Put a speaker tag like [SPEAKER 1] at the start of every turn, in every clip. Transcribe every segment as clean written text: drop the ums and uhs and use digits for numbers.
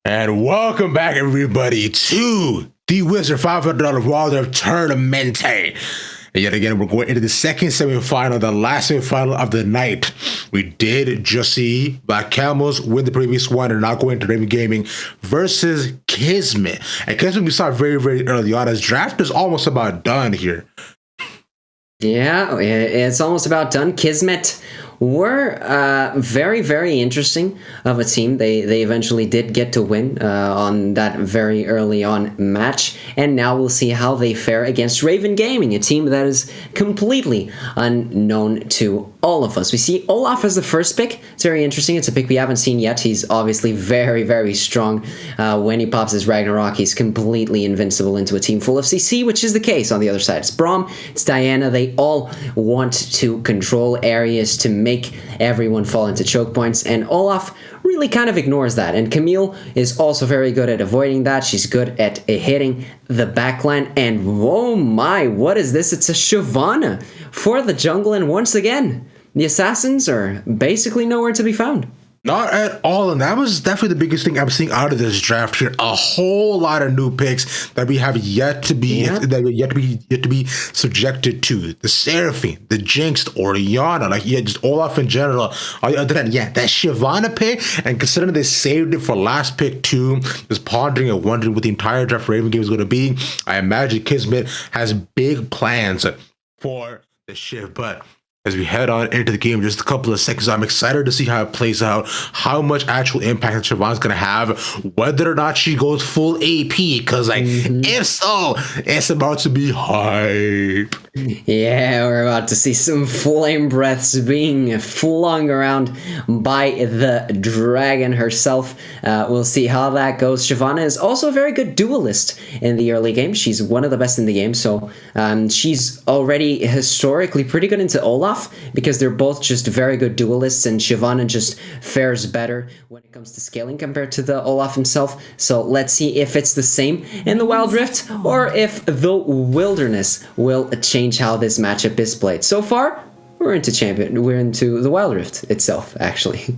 [SPEAKER 1] And welcome back, everybody, to the Wizard $500 Wildlife Tournament. And yet again, we're going into the second semifinal, the last semifinal of the night. We did just see Black Camels win the previous one and now going to Raven Gaming versus Kismet. And Kismet, we saw very, very early on, as draft is almost about done here.
[SPEAKER 2] Yeah, it's almost about done. Kismet were very, very interesting of a team. They eventually did get to win on that very early on match, and now we'll see how they fare against Raven Gaming, a team that is completely unknown to all of us. We see Olaf as the first pick. It's very interesting. It's a pick we haven't seen yet. He's obviously very, very strong. When he pops his Ragnarok, he's completely invincible into a team full of CC, which is the case on the other side. It's Braum, it's Diana. They all want to control areas to make everyone fall into choke points, and Olaf really kind of ignores that. And Camille is also very good at avoiding that. She's good at hitting the backline. And oh my, what is this? It's a Shyvana for the jungle, and once again, the assassins are basically nowhere to be found.
[SPEAKER 1] Not at all, and that was definitely the biggest thing I'm seeing out of this draft here. A whole lot of new picks that we have yet to be subjected to. The Seraphine, the Jinx, the Orianna, just Olaf in general. Other than that Shyvana pick, and considering they saved it for last pick too, just pondering and wondering what the entire draft Raven game is going to be. I imagine Kismet has big plans for the shift, but as we head on into the game, just a couple of seconds, I'm excited to see how it plays out, how much actual impact Shyvana's going to have, whether or not she goes full AP, because if so, it's about to be hype.
[SPEAKER 2] Yeah, we're about to see some flame breaths being flung around by the dragon herself. We'll see how that goes. Shyvana is also a very good duelist in the early game. She's one of the best in the game, so she's already historically pretty good into Olaf, because they're both just very good duelists, and Shyvana just fares better when it comes to scaling compared to the Olaf himself. So let's see if it's the same in the Wild Rift, or if the Wilderness will change how this matchup is played. So far, we're into the Wild Rift itself, actually.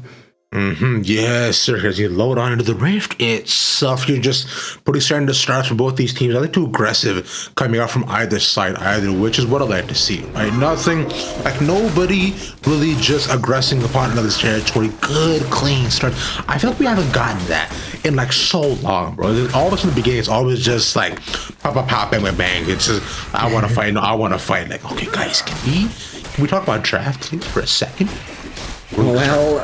[SPEAKER 1] Yes, sir. As you load on into the Rift itself, you're just pretty starting to start from both these teams. I like too aggressive coming out from either side, which is what I like to see. Right? Nothing like nobody really just aggressing upon another's territory. Good, clean start. I feel like we haven't gotten that in like so long, bro. Always in the beginning, it's always just like pop, bang, bang, bang. It's just I want to fight. No, I want to fight. Like, okay, guys, can we talk about draft, please, for a second?
[SPEAKER 2] Well,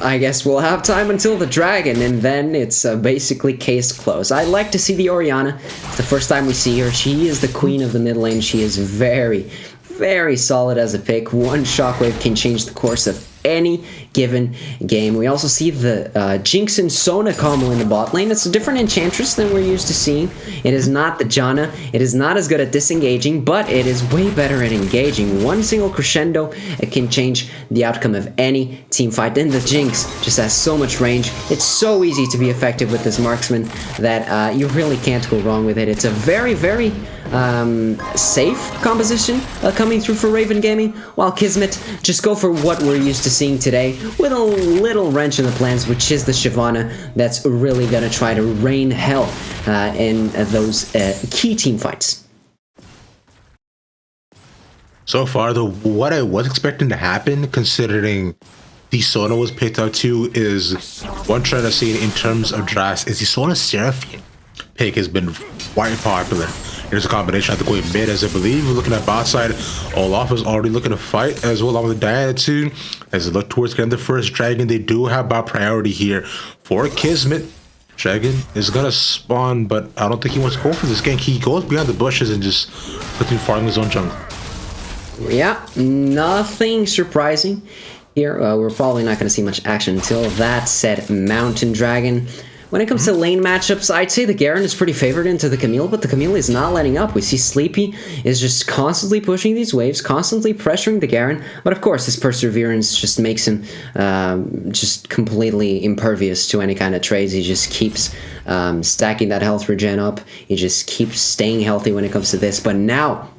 [SPEAKER 2] I guess we'll have time until the dragon, and then it's basically case closed. I like to see the Orianna. It's the first time we see her. She is the queen of the mid lane. She is very, very solid as a pick. One shockwave can change the course of any given game. We also see the Jinx and Sona combo in the bot lane. It's a different enchantress than we're used to seeing. It is not the Janna. It is not as good at disengaging, but it is way better at engaging. One single crescendo, it can change the outcome of any team fight. Then the Jinx just has so much range. It's so easy to be effective with this marksman that you really can't go wrong with it. It's a very, very safe composition coming through for Raven Gaming, while Kismet just go for what we're used to seeing today, with a little wrench in the plans, which is the Shyvana that's really gonna try to rain hell in those key team fights.
[SPEAKER 1] So far, though, what I was expecting to happen, considering the Sona was picked out too, is one trend I've seen in terms of drafts is the Sona Seraphine pick has been quite popular. Here's a combination. I have to go in mid, as I believe. We're looking at bot side. Olaf is already looking to fight as well, along with Diana too. As they look towards getting the first dragon, they do have bot priority here for Kismet. Dragon is gonna spawn, but I don't think he wants to go for this gank. He goes behind the bushes and just looking farming his own jungle.
[SPEAKER 2] Yeah, nothing surprising here. We're probably not going to see much action until that said Mountain Dragon. When it comes to lane matchups, I'd say the Garen is pretty favored into the Camille, but the Camille is not letting up. We see Sleepy is just constantly pushing these waves, constantly pressuring the Garen, but of course his perseverance just makes him just completely impervious to any kind of trades. He just keeps stacking that health regen up. He just keeps staying healthy when it comes to this, but now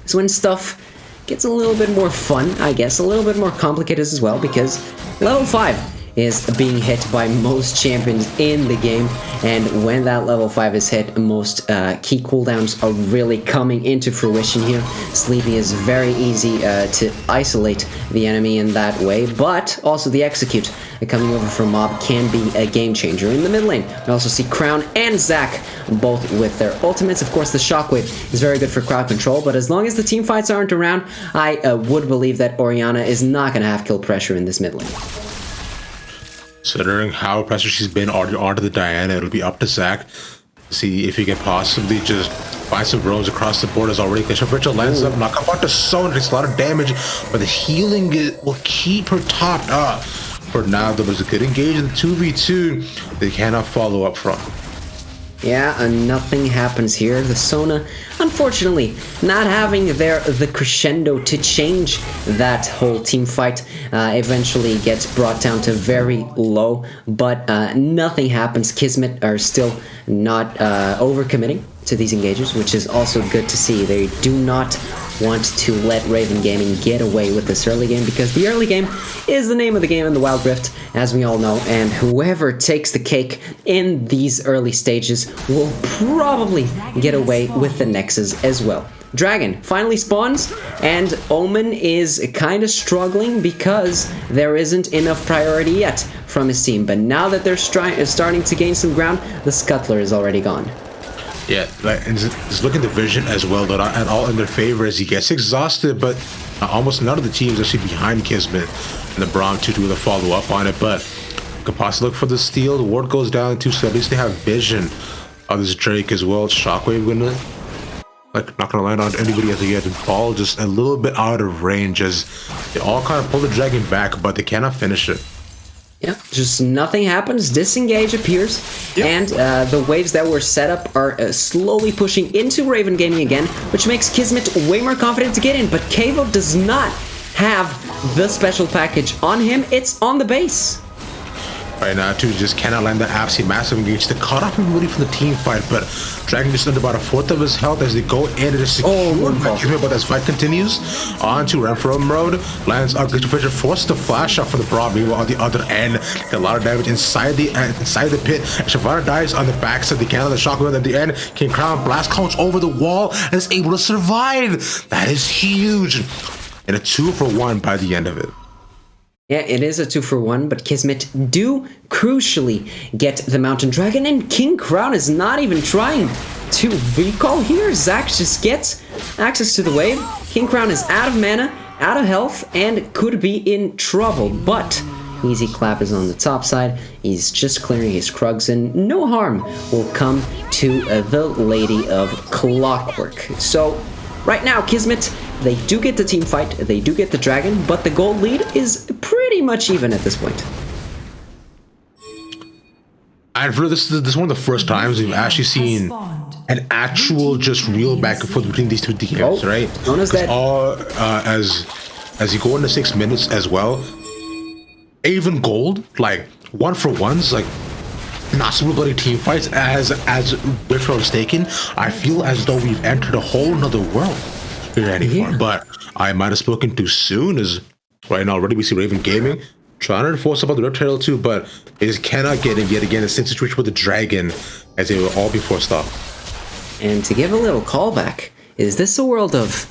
[SPEAKER 2] is when stuff gets a little bit more fun, I guess, a little bit more complicated as well, because level 5 is being hit by most champions in the game, and when that level 5 is hit, most key cooldowns are really coming into fruition here. Sleeping is very easy to isolate the enemy in that way, but also the execute coming over from Mob can be a game changer in the mid lane. We also see Crown and Zac both with their ultimates. Of course, the Shockwave is very good for crowd control, but as long as the team fights aren't around, I would believe that Orianna is not going to have kill pressure in this mid lane.
[SPEAKER 1] Considering how pressure she's been onto the Diana, it'll be up to Zac to see if he can possibly just find some roams across the board as already. Virtual lands up, knock up onto Zone, takes a lot of damage, but the healing will keep her topped up. For now, there was a good engage in the 2v2 they cannot follow up from.
[SPEAKER 2] Yeah, and nothing happens here. The Sona, unfortunately, not having the crescendo to change that whole team fight, eventually gets brought down to very low, but nothing happens. Kismet are still not overcommitting to these engages, which is also good to see. They do not want to let Raven Gaming get away with this early game, because the early game is the name of the game in the Wild Rift, as we all know, and whoever takes the cake in these early stages will probably get away with the Nexus as well. Dragon finally spawns, and Omen is kind of struggling because there isn't enough priority yet from his team, but now that they're starting to gain some ground, the Scuttler is already gone.
[SPEAKER 1] Yeah, like, and just look at the vision as well, they're not at all in their favor as he gets exhausted, but almost none of the teams actually behind Kismet and the Braum to do the follow up on it, but could possibly look for the steal. The ward goes down too, so at least they have vision of this Drake as well. Shockwave gonna, like, not gonna land on anybody as they get the ball just a little bit out of range as they all kind of pull the dragon back, but they cannot finish it.
[SPEAKER 2] Yeah, just nothing happens. Disengage appears, and the waves that were set up are slowly pushing into Raven Gaming again, which makes Kismet way more confident to get in, but Kavo does not have the special package on him. It's on the base.
[SPEAKER 1] Right now, too, just cannot land the absolute massive engage. The cutoff ability from the team fight, but Dragon just under about a fourth of his health as they go in and just secure but as fight continues on to Renfro mode, lands up, Fisher forces the flash out for the Braum. Meanwhile, on the other end, a lot of damage inside the pit. Shyvana dies on the backside. They cannot the shockwave at the end. King Crown blast comes over the wall and is able to survive. That is huge. And a 2-for-1 by the end of it.
[SPEAKER 2] Yeah, it is a 2-for-1, but Kismet do crucially get the Mountain Dragon, and King Crown is not even trying to recall here. Zac just gets access to the wave. King Crown is out of mana, out of health, and could be in trouble, but Easy Clap is on the top side. He's just clearing his Krugs, and no harm will come to the Lady of Clockwork. So, right now, Kismet, they do get the team fight, they do get the dragon, but the gold lead is pretty much even at this point.
[SPEAKER 1] And for this is one of the first times we've actually seen an actual just real back and forth between these two teams, right?
[SPEAKER 2] Notice that
[SPEAKER 1] as you go into 6 minutes as well, even gold, like 1-for-1s, like not super bloody team fights as Rift was taken. I feel as though we've entered a whole nother world here anymore. But I might have spoken too soon, as right now already we see Raven Gaming trying to enforce about the Rift Turtle too, but they just cannot get in yet again. The same situation with the Dragon as they were all before stop.
[SPEAKER 2] And to give a little callback, is this a world of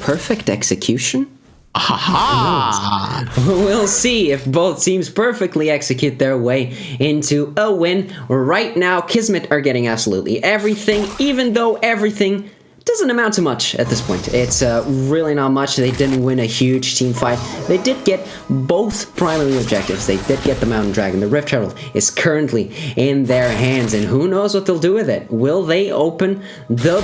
[SPEAKER 2] perfect execution?
[SPEAKER 1] Aha!
[SPEAKER 2] We'll see if both teams perfectly execute their way into a win. Right now, Kismet are getting absolutely everything, even though everything doesn't amount to much at this point. It's really not much. They didn't win a huge team fight. They did get both primary objectives. They did get the Mountain Dragon. The Rift Herald is currently in their hands, and who knows what they'll do with it. Will they open the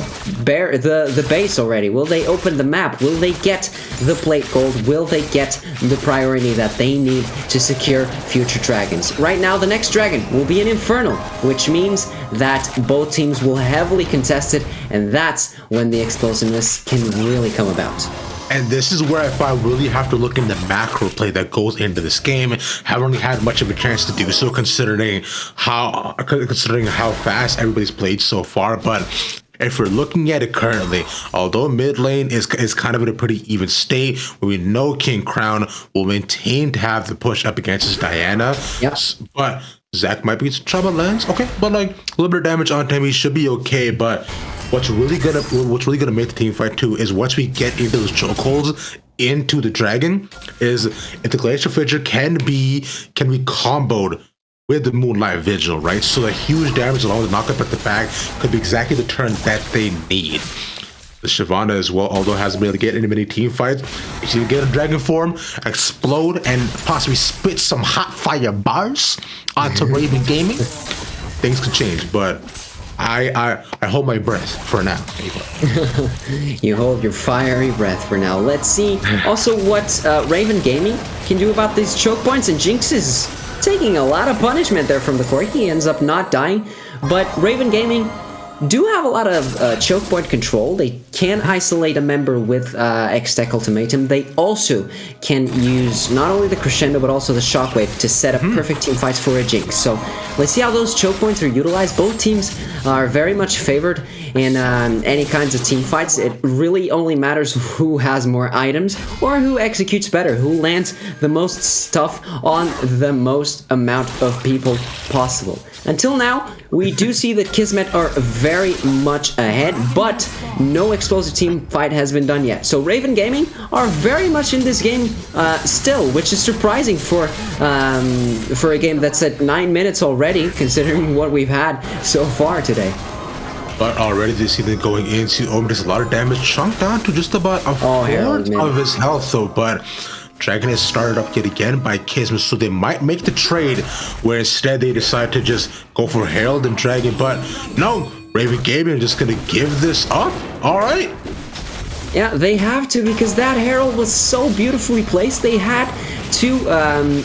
[SPEAKER 2] base already? Will they open the map? Will they get the plate gold? Will they get the priority that they need to secure future dragons? Right now, the next dragon will be an Infernal, which means that both teams will heavily contest it, and that's when the explosiveness can really come about.
[SPEAKER 1] And this is where I really have to look in the macro play that goes into this game. Haven't really had much of a chance to do so, considering how fast everybody's played so far. But if we're looking at it currently, although mid lane is kind of in a pretty even state, we know King Crown will maintain to have the push up against his Diana.
[SPEAKER 2] Yep.
[SPEAKER 1] But Zac might be in trouble lens. Okay, but like a little bit of damage on him, he should be okay. But what's really gonna make the team fight too is once we get into those chokeholds into the dragon, is if the Glacial Fissure can be comboed with the Moonlight Vigil, right? So the huge damage along with the knockup at the back could be exactly the turn that they need. The Shyvana as well, although hasn't been able to get into many team fights, if you get a dragon form, explode, and possibly spit some hot fire bars onto Raven Gaming, things could change. But I hold my breath for now.
[SPEAKER 2] You hold your fiery breath for now. Let's see also what Raven Gaming can do about these choke points. And Jinx is taking a lot of punishment there from the core. He ends up not dying, but Raven Gaming do have a lot of choke point control. They can isolate a member with X-Tech Ultimatum. They also can use not only the Crescendo but also the Shockwave to set up perfect team fights for a Jinx. So let's see how those choke points are utilized. Both teams are very much favored in any kinds of team fights. It really only matters who has more items or who executes better, who lands the most stuff on the most amount of people possible. Until now, we do see that Kismet are very much ahead, but no explosive team fight has been done yet. So Raven Gaming are very much in this game still, which is surprising for a game that's at 9 minutes already, considering what we've had so far today.
[SPEAKER 1] But already they see them going into there's a lot of damage chunked down to just about a fourth of his health though, but Dragon is started up yet again by Kismet, so they might make the trade where instead they decide to just go for Herald and Dragon, but no, Raven Gaming are just gonna give this up. Alright.
[SPEAKER 2] Yeah, they have to, because that Herald was so beautifully placed. They had to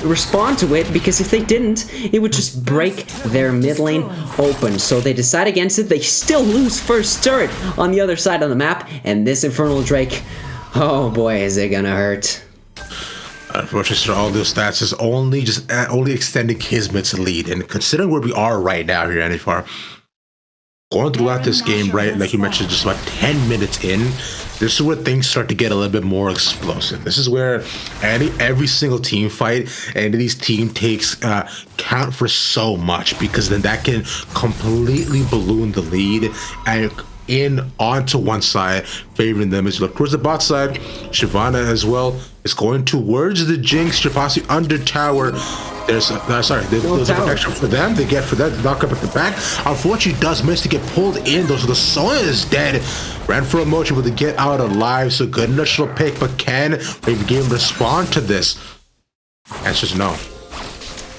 [SPEAKER 2] respond to it, because if they didn't, it would just break their mid lane open. So they decide against it. They still lose first turret on the other side of the map, and this Infernal Drake, oh boy, is it gonna hurt.
[SPEAKER 1] Unfortunately, all those stats is only extending Kismet's lead, and considering where we are right now here, Anifar, going throughout this game, right, like you mentioned, just about 10 minutes in, this is where things start to get a little bit more explosive. This is where every single team fight and these team takes count for so much, because then that can completely balloon the lead and in onto one side, favoring them. As you look towards the bot side, Shyvana as well is going towards the Jinx. You're possibly under tower. There's a protection for them. They get for that knock up at the back. Unfortunately, does miss to get pulled in though, so the Sona is dead. Ran for a motion, but to get out alive. So good initial pick, but can Raven Game respond to this? Answer's no.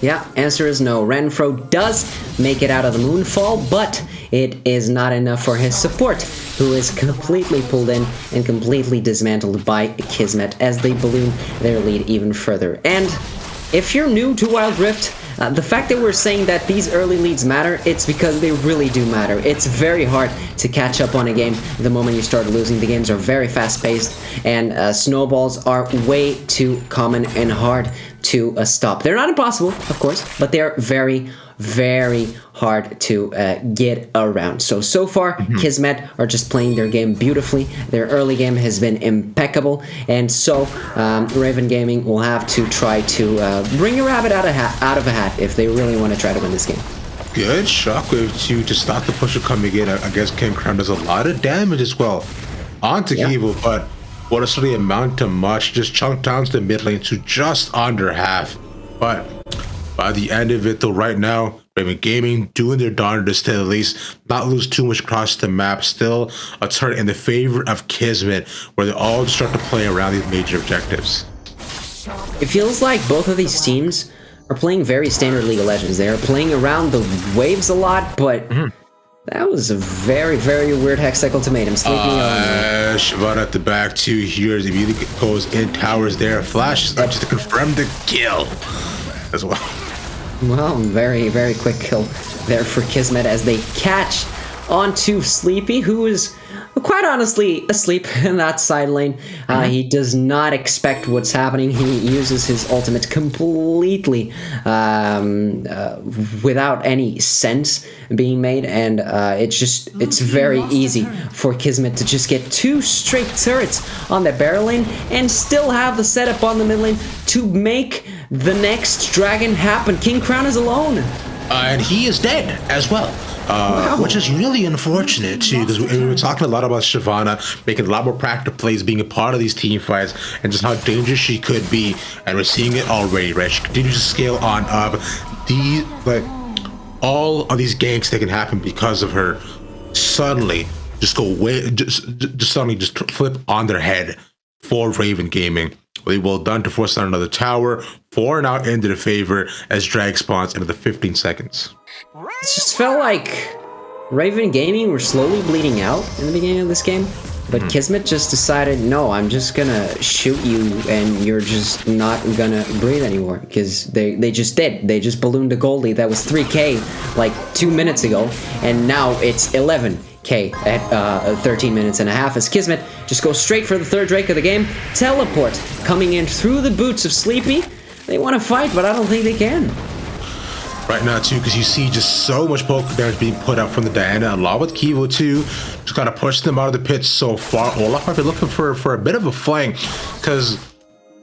[SPEAKER 2] Yeah, answer is no. Renfro does make it out of the Moonfall, but it is not enough for his support, who is completely pulled in and completely dismantled by Kismet as they balloon their lead even further. And if you're new to Wild Rift, the fact that we're saying that these early leads matter, it's because they really do matter. It's very hard to catch up on a game the moment you start losing. The games are very fast-paced, and snowballs are way too common and hard to stop. They're not impossible, of course, but they're very, very hard to get around. So far, Kismet are just playing their game beautifully. Their early game has been impeccable, and so Raven Gaming will have to try to bring a rabbit out of a hat if they really want to try to win this game.
[SPEAKER 1] Good Shockwave to stop the pusher coming in. I guess King Crown does a lot of damage as well onto Evil, but what doesn't really amount to much. Just chunk down to the mid lane to just under half. But by the end of it, though, right now, Raven Gaming doing their darndest to at least not lose too much across the map. Still a turn in the favor of Kismet, where they all start to play around these major objectives.
[SPEAKER 2] It feels like both of these teams are playing very standard League of Legends. They are playing around the waves a lot, but that was a very, very weird Hextech Ultimatum.
[SPEAKER 1] Shyvana at the back too here. Immediately goes in towers there. Flashes up just to confirm the kill as well.
[SPEAKER 2] Well, very, very quick kill there for Kismet as they catch onto Sleepy, who is quite honestly asleep in that side lane. He does not expect what's happening. He uses his ultimate completely without any sense being made, and it's very easy for Kismet to just get 2 straight turrets on the barrel lane and still have the setup on the mid lane to make the next dragon happen. King Crown is alone.
[SPEAKER 1] And he is dead as well. Which is really unfortunate too, because we were talking a lot about Shyvana making a lot more practical plays, being a part of these team fights, and just how dangerous she could be. And we're seeing it already, right? She continues to scale on up. All of these ganks that can happen because of her suddenly just go way, just suddenly just flip on their head for Raven Gaming. Really well done to force down another tower, 4 now into the favor as drag spawns into the 15 seconds.
[SPEAKER 2] It just felt like Raven Gaming were slowly bleeding out in the beginning of this game, but Kismet just decided, no, I'm just gonna shoot you and you're just not gonna breathe anymore, because they just did. They just ballooned a Goldie that was 3k like 2 minutes ago, and now it's 11k at 13 minutes and a half as Kismet just goes straight for the 3rd Drake of the game. Teleport coming in through the boots of Sleepy. They want to fight, but I don't think they can.
[SPEAKER 1] Right now too, because you see just so much poke damage being put out from the Diana, a lot with Kivo too, just kind of push them out of the pit so far. Olaf might be looking for a bit of a flank, because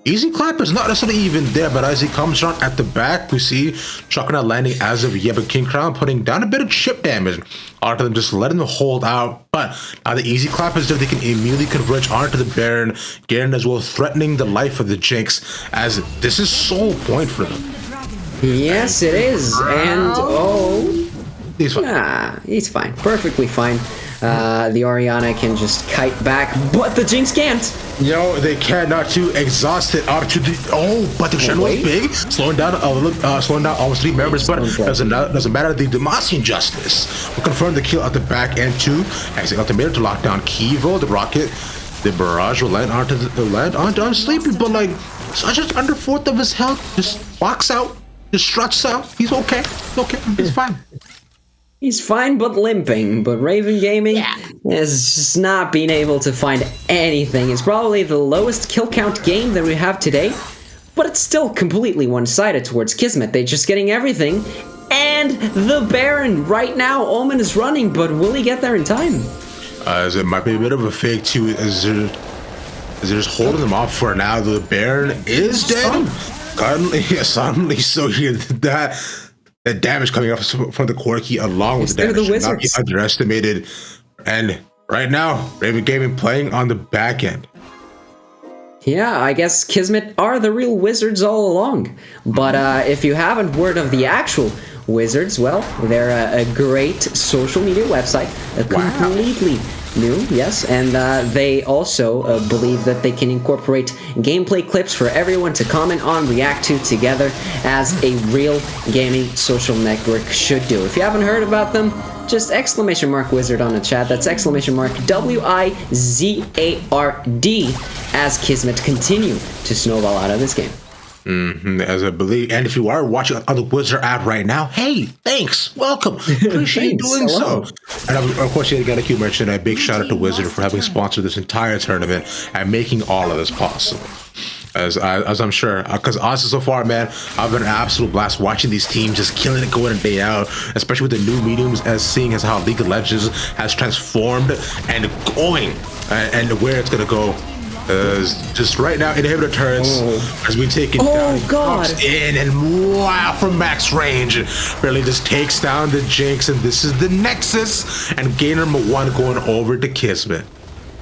[SPEAKER 1] Easy Clap is not necessarily even there, but as he comes around at the back, we see Chucker not landing as of yet, but King Crown putting down a bit of chip damage onto them, just letting them hold out. But now the Easy Clap is there, they can immediately converge onto the Baron. Garen as well threatening the life of the Jinx, as this is sole point for them.
[SPEAKER 2] Yes, it is, and
[SPEAKER 1] he's fine.
[SPEAKER 2] Yeah, he's fine, perfectly fine. The Orianna can just kite back, but the Jinx can't.
[SPEAKER 1] Yo, they cannot too exhausted up to the but the Shen was big, slowing down a little, slowing down almost 3 members, but doesn't matter. The Demacian Justice will confirm the kill at the back end too. As ultimatum to lock down Kivo, the rocket, the barrage will land onto Sleepy, but like such as under 4th of his health, just walks out. Just struts out. He's okay. He's okay. He's fine.
[SPEAKER 2] He's fine, but limping. But Raven Gaming has just not been able to find anything. It's probably the lowest kill count game that we have today, but it's still completely one-sided towards Kismet. They're just getting everything. And the Baron right now, Omen is running, but will he get there in time?
[SPEAKER 1] As it might be a bit of a fake too, as they're just holding them off for now. The Baron is dead. Suddenly, so here that damage coming off from the Quirky along with the damage should not be underestimated. And right now, Raven Gaming playing on the back end.
[SPEAKER 2] Yeah, I guess Kismet are the real wizards all along. But if you haven't heard of the actual wizards, well, they're a great social media website, completely new, yes, and they also believe that they can incorporate gameplay clips for everyone to comment on, react to together, as a real gaming social network should do. If you haven't heard about them, just exclamation mark wizard on the chat. That's exclamation mark WIZARD as Kismet continue to snowball out of this game.
[SPEAKER 1] As I believe, and if you are watching on the Wizard app right now, hey, thanks, welcome, appreciate doing so. And of course, you gotta keep mentioning a big shout out to Wizard for having sponsored this entire tournament and making all of this possible. As I'm sure, because honestly, so far, man, I've been an absolute blast watching these teams just killing it, going day out, especially with the new mediums, as seeing as how League of Legends has transformed and going, and where it's gonna go. Just right now, inhibitor turrets has been taken down.
[SPEAKER 2] God!
[SPEAKER 1] In and wow, from max range, really just takes down the Jinx, and this is the Nexus, and game number 1 going over to Kismet.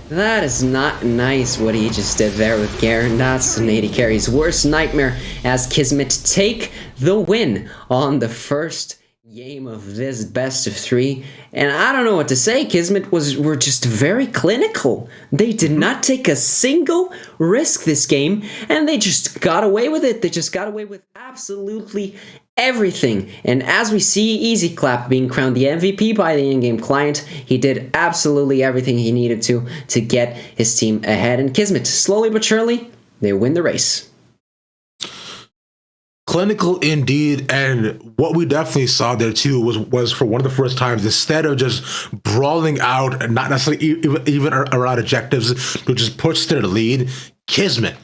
[SPEAKER 2] That is not nice what he just did there with Garen. That's an AD carry's worst nightmare as Kismet take the win on the first game of this best of 3. And I don't know what to say. Kismet were just very clinical. They did not take a single risk this game, and they just got away with it. They just got away with absolutely everything. And as we see Easy Clap being crowned the MVP by the in-game client, he did absolutely everything he needed to get his team ahead. And Kismet, slowly but surely, they win the race.
[SPEAKER 1] Clinical indeed, and what we definitely saw there too was for one of the first times, instead of just brawling out and not necessarily even around objectives to just push their lead, Kismet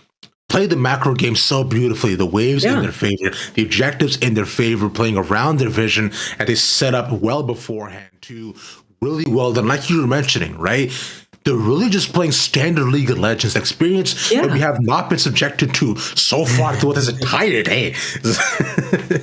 [SPEAKER 1] played the macro game so beautifully. The waves in their favor, the objectives in their favor, playing around their vision, and they set up well beforehand to really well done. Like you were mentioning, right? They're really just playing standard League of Legends experience that we have not been subjected to so far throughout this entire day.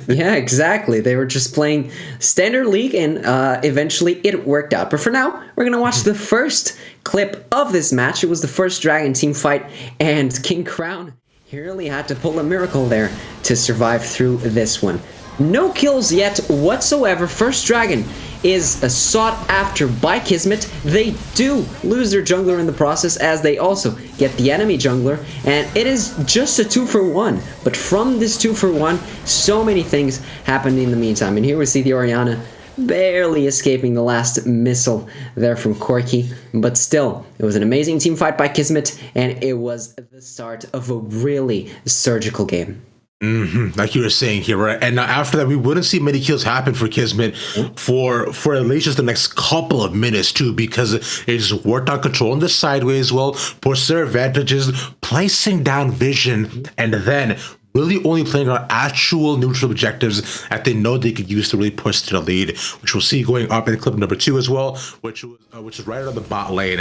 [SPEAKER 2] Yeah, exactly. They were just playing standard League, and eventually it worked out. But for now, we're going to watch the first clip of this match. It was the first Dragon team fight, and King Crown, he really had to pull a miracle there to survive through this one. No kills yet whatsoever. First Dragon is sought after by Kismet. They do lose their jungler in the process, as they also get the enemy jungler, and it is just a 2-for-1. But from this 2-for-1, so many things happened in the meantime. And here we see the Orianna barely escaping the last missile there from Corki, but still, it was an amazing team fight by Kismet, and it was the start of a really surgical game.
[SPEAKER 1] Like you were saying here, right? And now after that, we wouldn't see many kills happen for Kismet for at least just the next couple of minutes too, because it just worked on controlling the sideways well, pushed their advantages, placing down vision, and then really only playing on actual neutral objectives that they know they could use to really push to the lead, which we'll see going up in clip number 2 as well, which is right on the bot lane.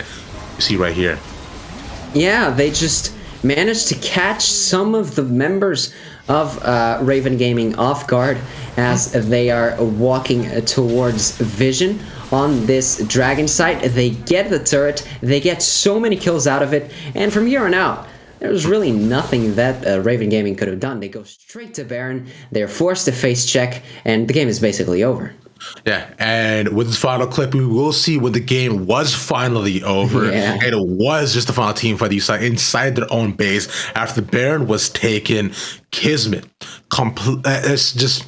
[SPEAKER 1] You see right here.
[SPEAKER 2] Yeah, they just managed to catch some of the members of Raven Gaming off guard as they are walking towards Vision on this Dragon site. They get the turret, they get so many kills out of it, and from here on out, there's really nothing that Raven Gaming could have done. They go straight to Baron, they're forced to face check, and the game is basically over.
[SPEAKER 1] Yeah, and with this final clip, we will see when the game was finally over, and it was just the final team fight you saw inside their own base after the Baron was taken. Kismet, it's just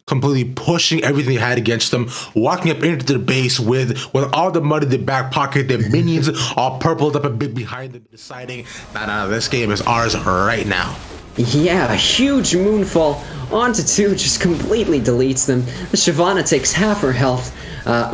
[SPEAKER 1] completely pushing everything they had against them, walking up into their base with all the money in their back pocket, their minions all purpled up a bit behind them, deciding, nah, this game is ours right now.
[SPEAKER 2] Yeah, a huge moonfall onto 2 just completely deletes them. The Shyvana takes half her health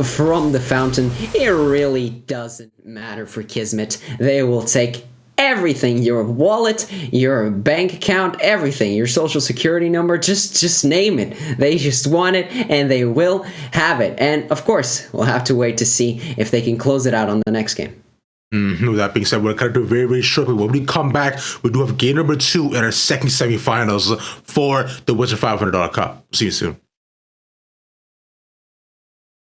[SPEAKER 2] from the fountain. It really doesn't matter for Kismet. They will take everything, your wallet, your bank account, everything, your social security number, just name it. They just want it, and they will have it. And of course, we'll have to wait to see if they can close it out on the next game.
[SPEAKER 1] With that being said, we're going to do very, very shortly. When we come back, we do have game number 2 in our second semifinals for the Wizard $500 Cup. See you soon.